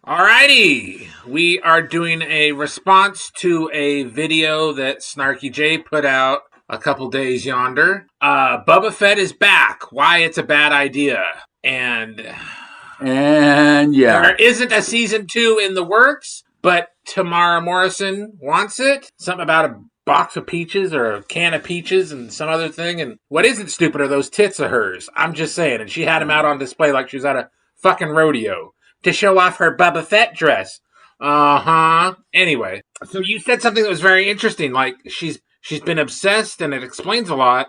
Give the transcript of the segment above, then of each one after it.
Alrighty, we are doing a response to a video that Snarky J put out a couple days yonder. Boba Fett is back. Why it's a bad idea. And yeah, there isn't a season 2 in the works, but Tamara Morrison wants it. Something about a box of peaches or a can of peaches and some other thing. And what isn't stupid are those tits of hers. I'm just saying. And she had them out on display like she was at a fucking rodeo to show off her Boba Fett dress. Anyway, so you said something that was very interesting. Like she's been obsessed, and it explains a lot.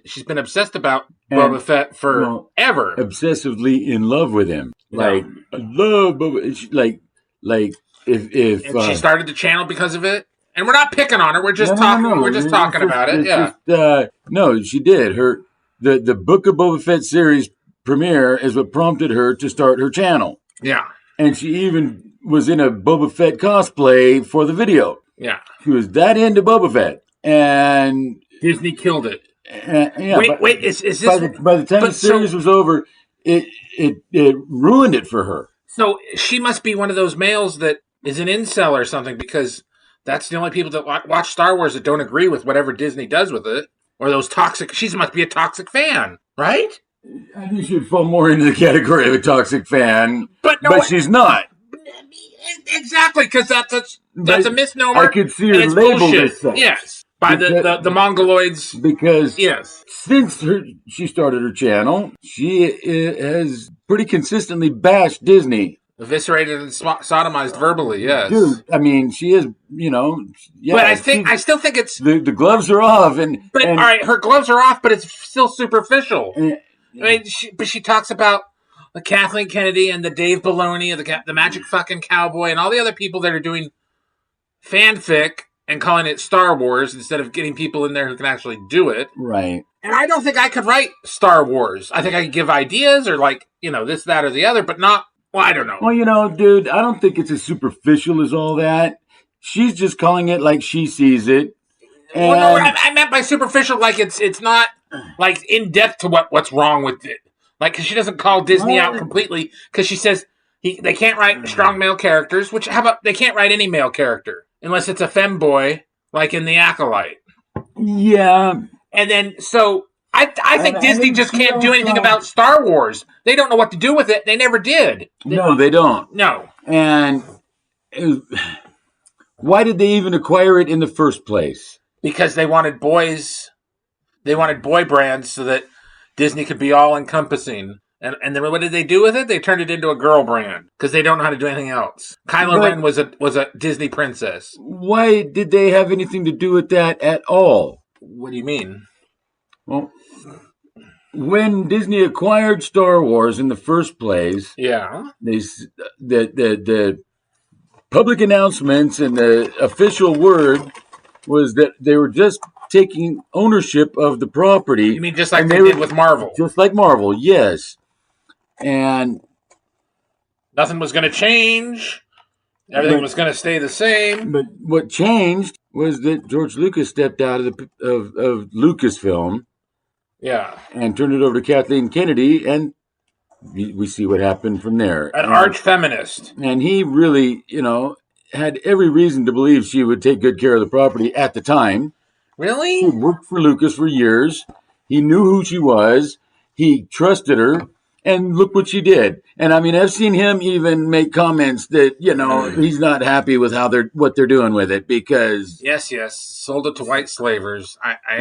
She's been obsessed about Boba Fett forever. Obsessively in love with him. Like I love Boba. Like if she started the channel because of it. And we're not picking on her. We're just talking. No. We're just talking about it. Yeah. No, she did. The Book of Boba Fett series premiere is what prompted her to start her channel. Yeah. And she even was in a Boba Fett cosplay for the video. Yeah. She was that into Boba Fett. And Disney killed it. Wait, is this... By the time the series was over, it ruined it for her. So she must be one of those males that is an incel or something, because that's the only people that watch Star Wars that don't agree with whatever Disney does with it. Or those toxic... She must be a toxic fan, right? I think she'd fall more into the category of a toxic fan, but she's not. Exactly, because that's a misnomer. I could see her labeled as such. Yes, by the Mongoloids. Because yes, since she started her channel, she has pretty consistently bashed Disney. Eviscerated and sodomized verbally, yes. Dude, I mean, she is, yeah. But I still think it's... The gloves are off. All right, her gloves are off, but it's still superficial. She talks about the Kathleen Kennedy and the Dave Filoni and the Magic fucking Cowboy and all the other people that are doing fanfic and calling it Star Wars instead of getting people in there who can actually do it. Right. And I don't think I could write Star Wars. I think I could give ideas or this, that, or the other, but not... Well, I don't know. Well, dude, I don't think it's as superficial as all that. She's just calling it like she sees it. And... Well, no, I meant by superficial, like it's not like in depth to what's wrong with it. Like, cause she doesn't call Disney out completely because she says they can't write strong male characters. Which how about they can't write any male character unless it's a femboy, like in The Acolyte. Yeah, and then so. I think Disney just can't do anything about Star Wars. They don't know what to do with it. They never did. No, they don't. No. And why did they even acquire it in the first place? Because they wanted boys. They wanted boy brands so that Disney could be all-encompassing. And then what did they do with it? They turned it into a girl brand because they don't know how to do anything else. Kylo Ren was a Disney princess. Why did they have anything to do with that at all? What do you mean? Well, when Disney acquired Star Wars in the first place, the public announcements and the official word was that they were just taking ownership of the property. You mean just like they did with Marvel? Just like Marvel, yes. And nothing was going to change. Everything was going to stay the same. But what changed was that George Lucas stepped out of Lucasfilm. Yeah. And turned it over to Kathleen Kennedy, and we see what happened from there. An arch-feminist. And he really, had every reason to believe she would take good care of the property at the time. Really? She worked for Lucas for years. He knew who she was. He trusted her. And look what she did. And I mean, I've seen him even make comments that, he's not happy with what they're doing with it because... Yes. Sold it to white slavers. I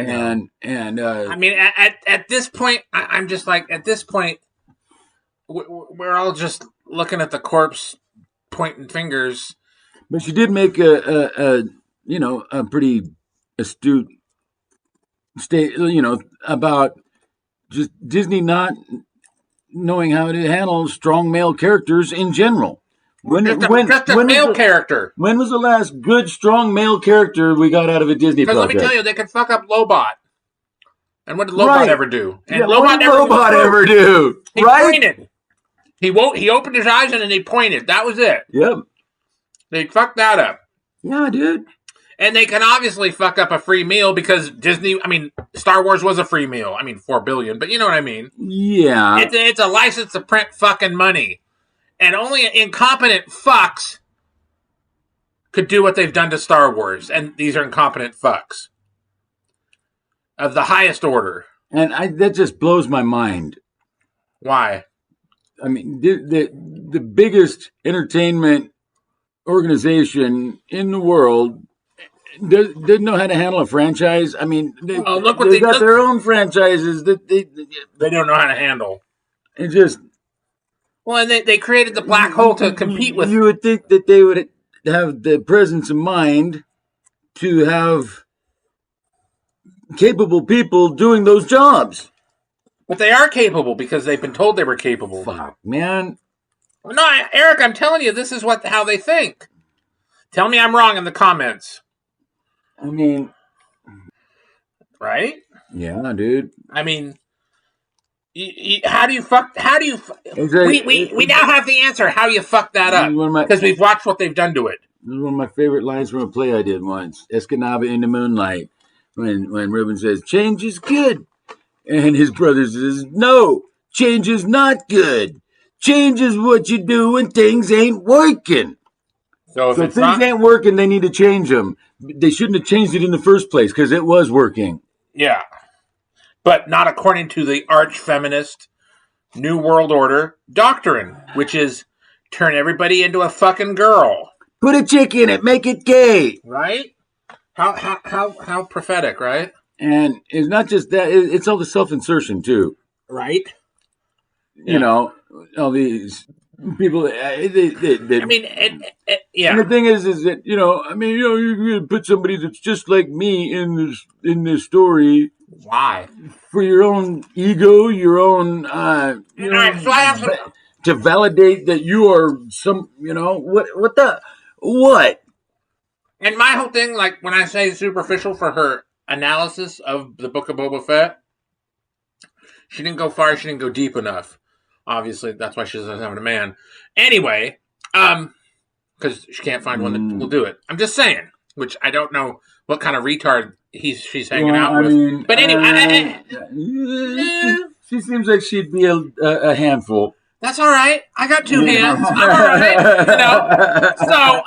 know. I mean, at this point, I'm just like, at this point, we're all just looking at the corpse, pointing fingers. But she did make a pretty astute statement, about just Disney not knowing how to handle strong male characters in general. Just a male character. When was the last good, strong male character we got out of a Disney project? Because let me tell you, they could fuck up Lobot. And what did Lobot ever do? And what did Lobot ever do? He pointed. He opened his eyes and then he pointed. That was it. Yep. They fucked that up. Yeah, dude. And they can obviously fuck up a free meal because Star Wars was a free meal. $4 billion, but you know what I mean. Yeah. It's a license to print fucking money. And only incompetent fucks could do what they've done to Star Wars. And these are incompetent fucks. Of the highest order. And that just blows my mind. Why? I mean, the biggest entertainment organization in the world didn't know how to handle a franchise. I mean, they got their own franchises that they don't know how to handle. It just... Well, and they created the black hole to compete with. You would think that they would have the presence of mind to have capable people doing those jobs. But they are capable because they've been told they were capable. Fuck, man. No, Eric, I'm telling you, this is how they think. Tell me I'm wrong in the comments. I mean... Right? Yeah, dude. I mean... How do you we now have the answer how you fuck that up because we've watched what they've done to it. This is one of my favorite lines from a play I did once, Escanaba in the Moonlight, when Reuben says change is good and his brother says no, change is not good. Change is what you do when things ain't working. So if things ain't working, they need to change them. They shouldn't have changed it in the first place because it was working. Yeah. But not according to the arch-feminist New World Order doctrine, which is turn everybody into a fucking girl. Put a chick in it, make it gay. Right? How prophetic, right? And it's not just that, it's all the self-insertion, too. Right? You know, all these people, I mean, yeah. And the thing is that, you put somebody that's just like me in this story. Why? For your own ego, your own, to validate that you are what? And my whole thing, like when I say superficial for her analysis of the Book of Boba Fett, she didn't go far, she didn't go deep enough. Obviously, that's why she doesn't have a man. Anyway, because she can't find one that will do it. I'm just saying, which I don't know what kind of retard she's hanging out with. But anyway, she seems like she'd be a handful. That's all right. I got two hands. I'm all right. So,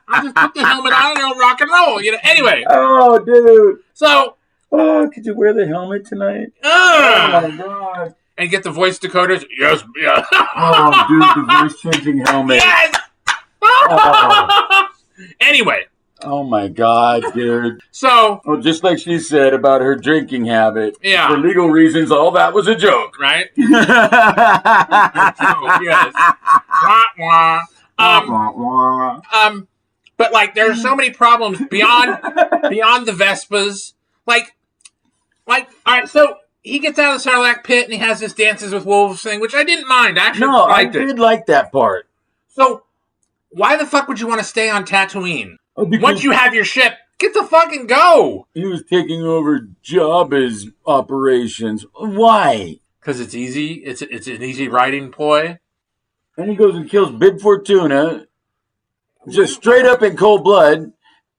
I'll just put the helmet on and I'll rock and roll. Anyway. Oh, dude. So. Oh, could you wear the helmet tonight? Oh my god. And get the voice decoders. Yes. Yeah. Oh, dude, the voice changing helmet. Yes. Oh. Anyway. Oh my god, dude. So, just like she said about her drinking habit. Yeah. For legal reasons, all that was a joke. Right? A joke, yes. But like there's so many problems beyond the Vespas. Like all right, so he gets out of the Sarlacc pit and he has this Dances with Wolves thing, which I didn't mind. I did like that part. So why the fuck would you want to stay on Tatooine? Once you have your ship, get the fucking go. He was taking over Jabba's operations. Why? Because it's easy. It's an easy writing ploy. And he goes and kills Bib Fortuna, just straight up in cold blood,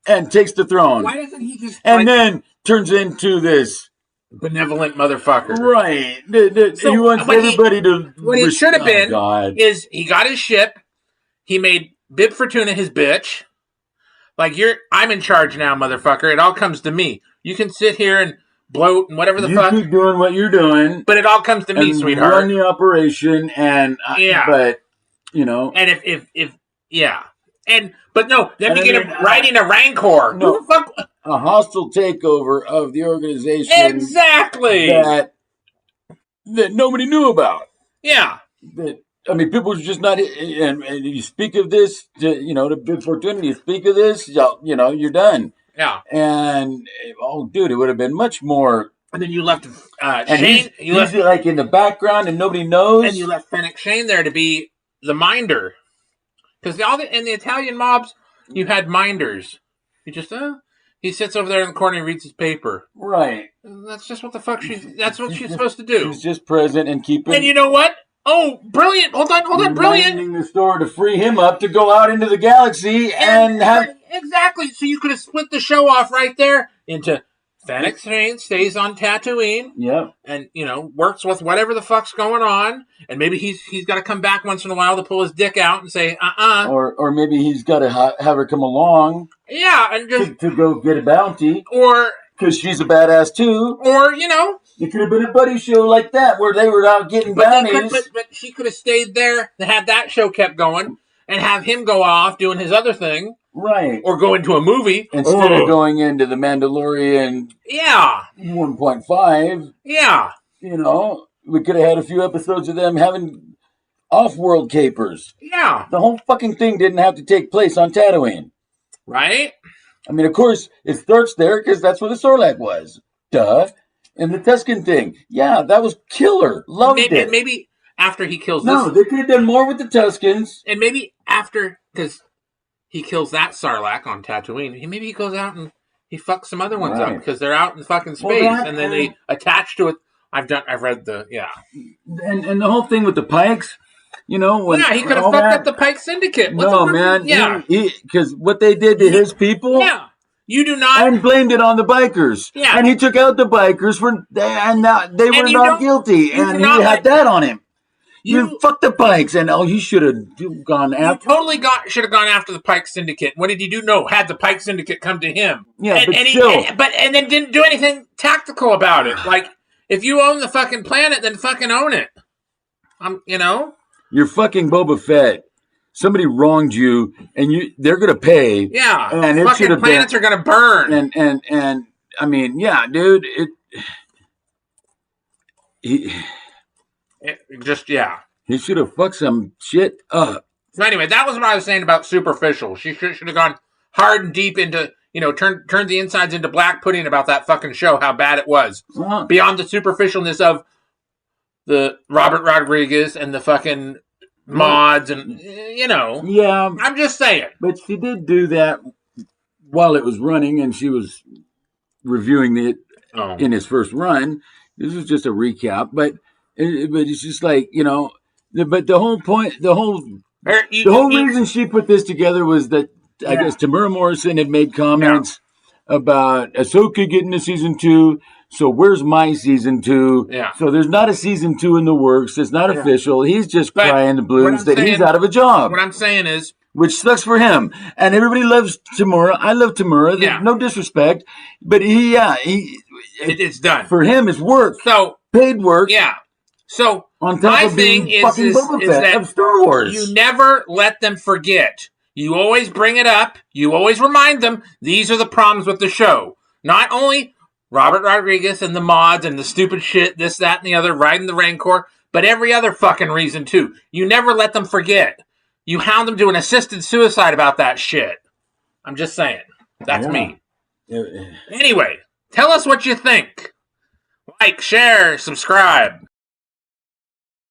and takes the throne. Why doesn't he just... And then turns into this... benevolent motherfucker. Right. He wants everybody to... What it should have been is he got his ship, he made Bib Fortuna his bitch... Like, I'm in charge now, motherfucker. It all comes to me. You can sit here and bloat and whatever the fuck. You keep doing what you're doing. But it all comes to me, sweetheart. Run the operation and... yeah. But, And if yeah. But no, then we get him riding a Rancor. No. Who the fuck? A hostile takeover of the organization. Exactly. That nobody knew about. Yeah. People just not, and you speak of this, to Bib Fortuna, you speak of this, you're done. Yeah. And, dude, it would have been much more. And then you left Shane. He's like in the background and nobody knows. And you left Fennec Shane there to be the minder. Because in the Italian mobs, you had minders. You just, he sits over there in the corner and reads his paper. Right. That's just what the fuck that's what she's supposed to do. She's just present and keeping. And you know what? Oh, brilliant. Hold on, brilliant. Reminding the store to free him up to go out into the galaxy and have... Exactly. So you could have split the show off right there into Fennec Shand stays on Tatooine. Yep. And, works with whatever the fuck's going on. And maybe he's got to come back once in a while to pull his dick out and say, Or maybe he's got to have her come along. Yeah, and just... To go get a bounty. Or... Because she's a badass, too. Or, It could have been a buddy show like that where they were out getting bounties. But she could have stayed there and had that show kept going and have him go off doing his other thing. Right. Or go into a movie. Instead of going into The Mandalorian 1.5. Yeah. We could have had a few episodes of them having off-world capers. Yeah. The whole fucking thing didn't have to take place on Tatooine. Right? I mean, of course, it starts there because that's where the Sarlacc was. Duh. And the Tusken thing. Yeah, that was killer. Loved it. Maybe after he kills this... No, they could have done more with the Tuskens. And maybe after... Because... he kills that Sarlacc on Tatooine. Maybe he goes out and he fucks some other ones up because they're out in fucking space, and then they attach to it. I've read the and the whole thing with the Pikes, when he could have fucked up the Pike Syndicate. Because what they did to his people, you do not, and blamed it on the bikers, and he took out the bikers and they were not guilty, and he had that on him. You fucked the Pikes, and you should have gone after. You totally should have gone after the Pike Syndicate. What did he do? No, had the Pike Syndicate come to him. Yeah, and then didn't do anything tactical about it. Like, if you own the fucking planet, then fucking own it. You're fucking Boba Fett. Somebody wronged you, and they're gonna pay. Yeah, and it should have planets are gonna burn. And I mean, yeah, dude, He should have fucked some shit up. So anyway, that was what I was saying about superficial. She should have gone hard and deep into, turned the insides into black pudding about that fucking show, how bad it was. Beyond the superficialness of the Robert Rodriguez and the fucking mods and, Yeah. I'm just saying. But she did do that while it was running, and she was reviewing it in his first run. This was just a recap, but it's just like, but the whole point, the whole reason she put this together was that I guess Tamura Morrison had made comments about Ahsoka getting to season 2. So where's my season 2? Yeah. So there's not a season 2 in the works. It's not official. He's just crying the blues that he's out of a job. What I'm saying is, which sucks for him. And everybody loves Tamura. I love Tamura. Yeah. No disrespect, but it's done for him. It's work. So paid work. Yeah. So on top of being fucking Boba Fett of Star Wars, you never let them forget. You always bring it up. You always remind them. These are the problems with the show. Not only Robert Rodriguez and the mods and the stupid shit, this, that, and the other, riding the Rancor, but every other fucking reason too. You never let them forget. You hound them to an assisted suicide about that shit. I'm just saying. That's me. Anyway, tell us what you think. Like, share, subscribe.